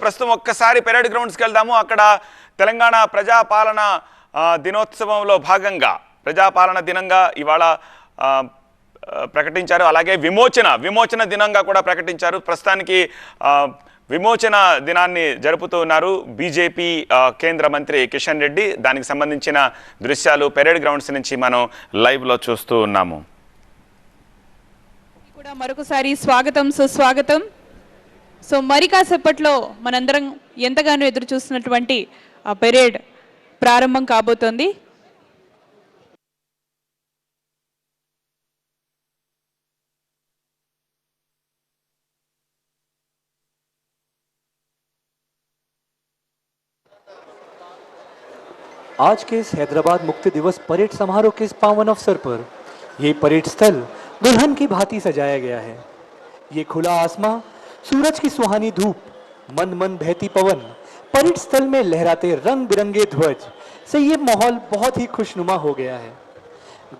ప్రస్తుతం ఒక్కసారి పెరేడ్ గ్రౌండ్స్కి వెళ్దాము. అక్కడ తెలంగాణ ప్రజాపాలన దినోత్సవంలో భాగంగా ప్రజాపాలన దినంగా ఇవాళ ప్రకటించారు. అలాగే విమోచన దినంగా కూడా ప్రకటించారు. ప్రస్తుతానికి విమోచన దినాన్ని జరుపుతూ ఉన్నారు బీజేపీ కేంద్ర మంత్రి కిషన్ రెడ్డి. దానికి సంబంధించిన దృశ్యాలు పెరేడ్ గ్రౌండ్స్ నుంచి మనం లైవ్లో చూస్తూ ఉన్నాము. మరొకసారి స్వాగతం, సుస్వాగతం. సో మరి కాసేపట్లో మనందరం ఎంతగానో ఎదురు చూస్తున్నటువంటి ఆ పెరేడ్ ప్రారంభం కాబోతోంది. आज के इस हैदराबाद मुक्ति दिवस परेड समारोह के इस पावन अवसर पर ये परेड स्थल दुल्हन की भांति सजाया गया है। ये खुला आसमां, सूरज की सुहानी धूप, मंद मंद बहती पवन, परेड स्थल में लहराते रंग बिरंगे ध्वज से ये माहौल बहुत ही खुशनुमा हो गया है।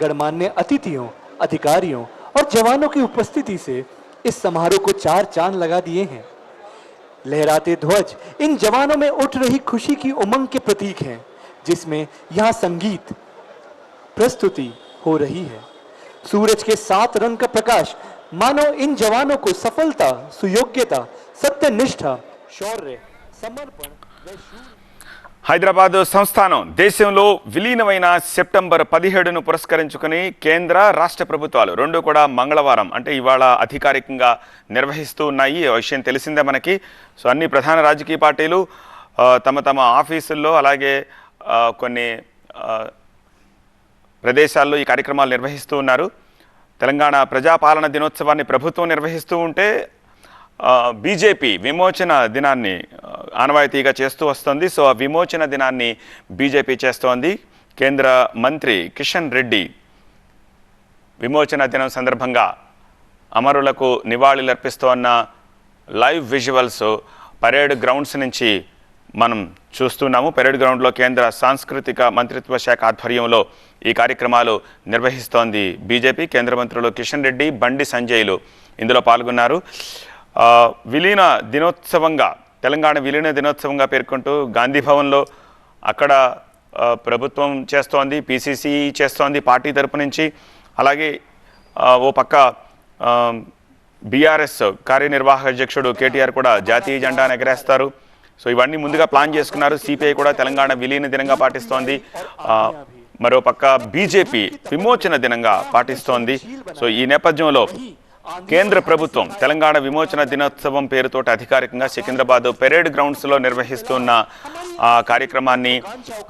गणमान्य अतिथियों, अधिकारियों और जवानों की उपस्थिति से इस समारोह को 4 चांद लगा दिए हैं। लहराते ध्वज इन जवानों में उठ रही खुशी की उमंग के प्रतीक हैं, जिसमें यहाँ संगीत प्रस्तुति हो रही है। सूरज के 7 रंग का प्रकाश मानो इन जवानों को सफलता, सुयोग्यता, सत्यनिष्ठा, शौर्य, समर्पण హైదరాబాద్ సంస్థానం దేశంలో విలీనమైన సెప్టెంబర్ 17ను పురస్కరించుకుని కేంద్ర రాష్ట్ర ప్రభుత్వాలు రెండు కూడా మంగళవారం అంటే ఇవాళ అధికారికంగా నిర్వహిస్తూ ఉన్నాయి. ఈ విషయం తెలిసిందే మనకి. సో అన్ని ప్రధాన రాజకీయ పార్టీలు తమ తమ ఆఫీసుల్లో అలాగే కొన్ని ప్రదేశాల్లో ఈ కార్యక్రమాలు నిర్వహిస్తూ ఉన్నారు. తెలంగాణ ప్రజాపాలన దినోత్సవాన్ని ప్రభుత్వం నిర్వహిస్తూ ఉంటే బీజేపీ విమోచన దినాన్ని ఆనవాయితీగా చేస్తూ వస్తుంది. సో ఆ విమోచన దినాన్ని బీజేపీ చేస్తోంది. కేంద్ర మంత్రి కిషన్ రెడ్డి విమోచన దినం సందర్భంగా అమరులకు నివాళులర్పిస్తోన్న లైవ్ విజువల్స్ పరేడ్ గ్రౌండ్స్ నుంచి మనం చూస్తున్నాము. పెరేడ్ గ్రౌండ్లో కేంద్ర సాంస్కృతిక మంత్రిత్వ శాఖ ఆధ్వర్యంలో ఈ కార్యక్రమాలు నిర్వహిస్తోంది బీజేపీ. కేంద్ర మంత్రులు కిషన్ రెడ్డి, బండి సంజయ్లు ఇందులో పాల్గొన్నారు. విలీన దినోత్సవంగా తెలంగాణ విలీన దినోత్సవంగా పేర్కొంటూ గాంధీ భవన్లో అక్కడ ప్రభుత్వం చేస్తోంది, పీసీసీ చేస్తోంది పార్టీ తరపు నుంచి. అలాగే ఓ పక్క బీఆర్ఎస్ కార్యనిర్వాహక అధ్యక్షుడు కేటీఆర్ కూడా జాతీయ జెండాను ఎగరేస్తారు. సో ఇవన్నీ ముందుగా ప్లాన్ చేసుకున్నారు. సిపిఐ కూడా తెలంగాణ విలీన దినంగా పాటిస్తోంది. మరోపక్క బీజేపీ విమోచన దినంగా పాటిస్తోంది. సో ఈ నేపథ్యంలో కేంద్ర ప్రభుత్వం తెలంగాణ విమోచన దినోత్సవం పేరుతోటి అధికారికంగా సికింద్రాబాద్ పెరేడ్ గ్రౌండ్స్లో నిర్వహిస్తున్న కార్యక్రమాన్ని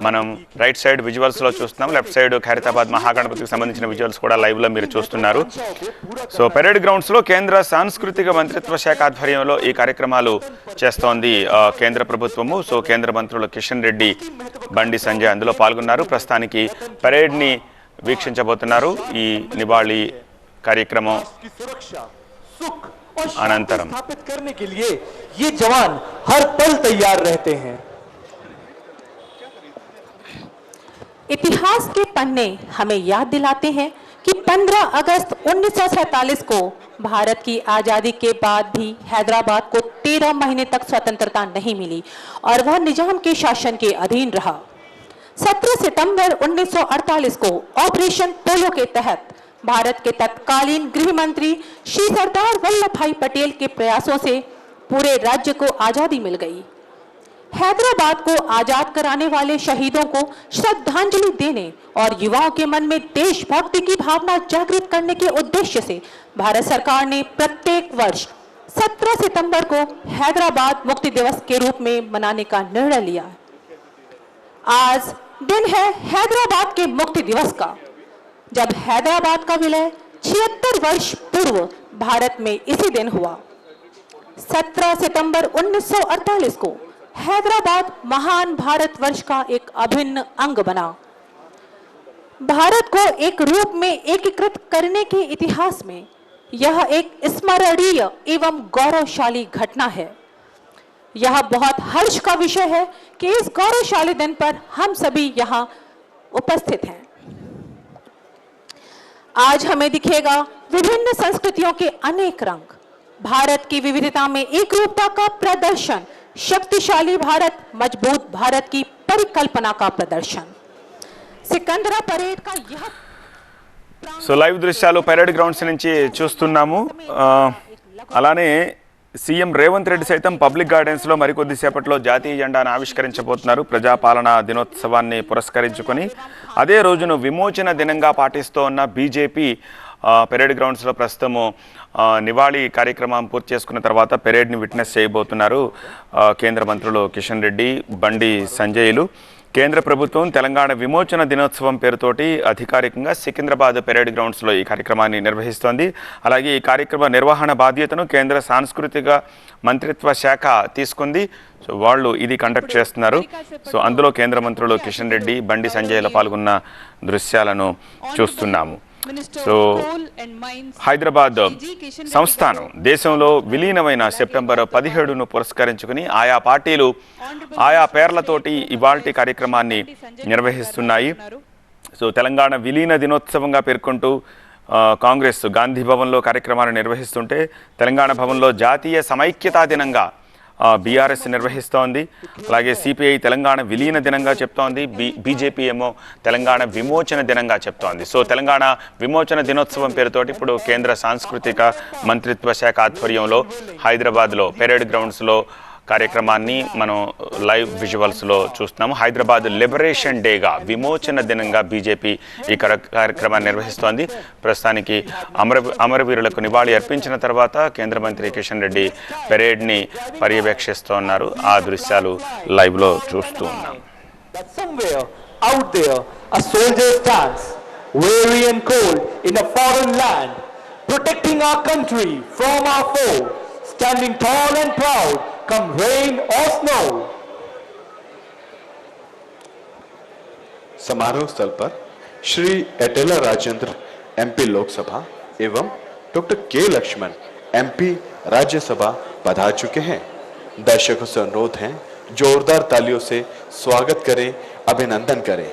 మనం రైట్ సైడ్ విజువల్స్లో చూస్తున్నాం. లెఫ్ట్ సైడ్ ఖైరతాబాద్ మహాగణపతికి సంబంధించిన విజువల్స్ కూడా లైవ్లో మీరు చూస్తున్నారు. సో పెరేడ్ గ్రౌండ్స్లో కేంద్ర సాంస్కృతిక మంత్రిత్వ శాఖ ఆధ్వర్యంలో ఈ కార్యక్రమాలు చేస్తోంది కేంద్ర ప్రభుత్వము. సో కేంద్ర మంత్రులు కిషన్ రెడ్డి, బండి సంజయ్ అందులో పాల్గొన్నారు. ప్రస్తుతానికి పరేడ్ని వీక్షించబోతున్నారు. ఈ నివాళి कार्यक्रमों अनंतरम स्थापित करने के लिए ये जवान हर पल तैयार रहते हैं। इतिहास के पन्ने हमें याद दिलाते हैं कि 15 अगस्त 1947 को भारत की आजादी के बाद भी हैदराबाद को 13 महीने तक स्वतंत्रता नहीं मिली और वह निजाम के शासन के अधीन रहा। 17 सितंबर 1948 को ऑपरेशन पोलो के तहत भारत के तत्कालीन गृह मंत्री श्री सरदार वल्लभ भाई पटेल के प्रयासों से पूरे राज्य को आजादी मिल गई। हैदराबाद को आजाद कराने वाले शहीदों को श्रद्धांजलि देने और युवाओं के मन में देशभक्ति की भावना जागृत करने के उद्देश्य से भारत सरकार ने प्रत्येक वर्ष 17 सितंबर को हैदराबाद मुक्ति दिवस के रूप में मनाने का निर्णय लिया। आज दिन है हैदराबाद के मुक्ति दिवस का, जब हैदराबाद का विलय 76 वर्ष पूर्व भारत में इसी दिन हुआ। 17 सितंबर 1948 को हैदराबाद महान भारतवर्ष का एक अभिन्न अंग बना। भारत को एक रूप में एकीकृत करने के इतिहास में यह एक स्मरणीय एवं गौरवशाली घटना है। यह बहुत हर्ष का विषय है कि इस गौरवशाली दिन पर हम सभी यहाँ उपस्थित हैं। आज हमें दिखेगा विभिन्न संस्कृतियों के अनेक रंग, भारत की विविधता में एकरूपता का प्रदर्शन शक्तिशाली भारत, मजबूत भारत की परिकल्पना का प्रदर्शन। सिकंदरा परेड का यह సో లైవ్ దృశ్యాలు పరేడ్ గ్రౌండ్స్ నుంచి చూస్తున్నాము. అలానే సీఎం రేవంత్ రెడ్డి సైతం పబ్లిక్ గార్డెన్స్లో మరికొద్దిసేపట్లో జాతీయ జెండాను ఆవిష్కరించబోతున్నారు. ప్రజాపాలనా దినోత్సవాన్ని పురస్కరించుకొని అదే రోజును విమోచన దినంగా పాటిస్తూ ఉన్న బీజేపీ పెరేడ్ గ్రౌండ్స్లో ప్రస్తుతము నివాళి కార్యక్రమం పూర్తి చేసుకున్న తర్వాత పెరేడ్ని విట్నెస్ చేయబోతున్నారు కేంద్ర మంత్రులు కిషన్ రెడ్డి, బండి సంజయ్లు. కేంద్ర ప్రభుత్వం తెలంగాణ విమోచన దినోత్సవం పేరుతోటి అధికారికంగా సికింద్రాబాద్ పెరేడ్ గ్రౌండ్స్లో ఈ కార్యక్రమాన్ని నిర్వహిస్తోంది. అలాగే ఈ కార్యక్రమ నిర్వహణ బాధ్యతను కేంద్ర సాంస్కృతిక మంత్రిత్వ శాఖ తీసుకుంది. సో వాళ్ళు ఇది కండక్ట్ చేస్తున్నారు. సో అందులో కేంద్ర మంత్రులు కిషన్ రెడ్డి, బండి సంజయ్లో పాల్గొన్న దృశ్యాలను చూస్తున్నాము. సో హైదరాబాద్ సంస్థానం దేశంలో విలీనమైన సెప్టెంబర్ 17ను పురస్కరించుకుని ఆయా పార్టీలు ఆయా పేర్లతోటి ఇవాల్టి కార్యక్రమాన్ని నిర్వహిస్తున్నాయి. సో తెలంగాణ విలీన దినోత్సవంగా పేర్కొంటూ కాంగ్రెస్ గాంధీ భవన్లో కార్యక్రమాన్ని నిర్వహిస్తుంటే తెలంగాణ భవన్లో జాతీయ సమైక్యతా దినంగా బీఆర్ఎస్ నిర్వహిస్తోంది. అలాగే సిపిఐ తెలంగాణ విలీన దినంగా చెప్తోంది. బీజేపీ ఏమో తెలంగాణ విమోచన దినంగా చెప్తోంది. సో తెలంగాణ విమోచన దినోత్సవం పేరుతోటి ఇప్పుడు కేంద్ర సాంస్కృతిక మంత్రిత్వ శాఖ ఆధ్వర్యంలో హైదరాబాద్లో పెరేడ్ గ్రౌండ్స్లో కార్యక్రమాన్ని మనం లైవ్ విజువల్స్లో చూస్తున్నాము. హైదరాబాద్ లిబరేషన్ డేగా, విమోచన దినంగా బీజేపీ ఈ కార్యక్రమాన్ని నిర్వహిస్తోంది. ప్రస్తుతానికి అమరవీరులకు నివాళి అర్పించిన తర్వాత కేంద్ర మంత్రి కిషన్ రెడ్డి పెరేడ్ని పర్యవేక్షిస్తున్నారు. ఆ దృశ్యాలు లైవ్లో చూస్తూ ఉన్నాం. Somewhere out there, a soldier stands, weary and cold in a foreign land, protecting our country from our foe, standing tall and proud, come rain or snow. समारोह स्थल पर श्री एटेला राजेंद्र एमपी लोकसभा एवं डॉक्टर के लक्ष्मण एमपी राज्यसभा पधार चुके हैं। दर्शकों से अनुरोध है जोरदार तालियों से स्वागत करें, अभिनंदन करें।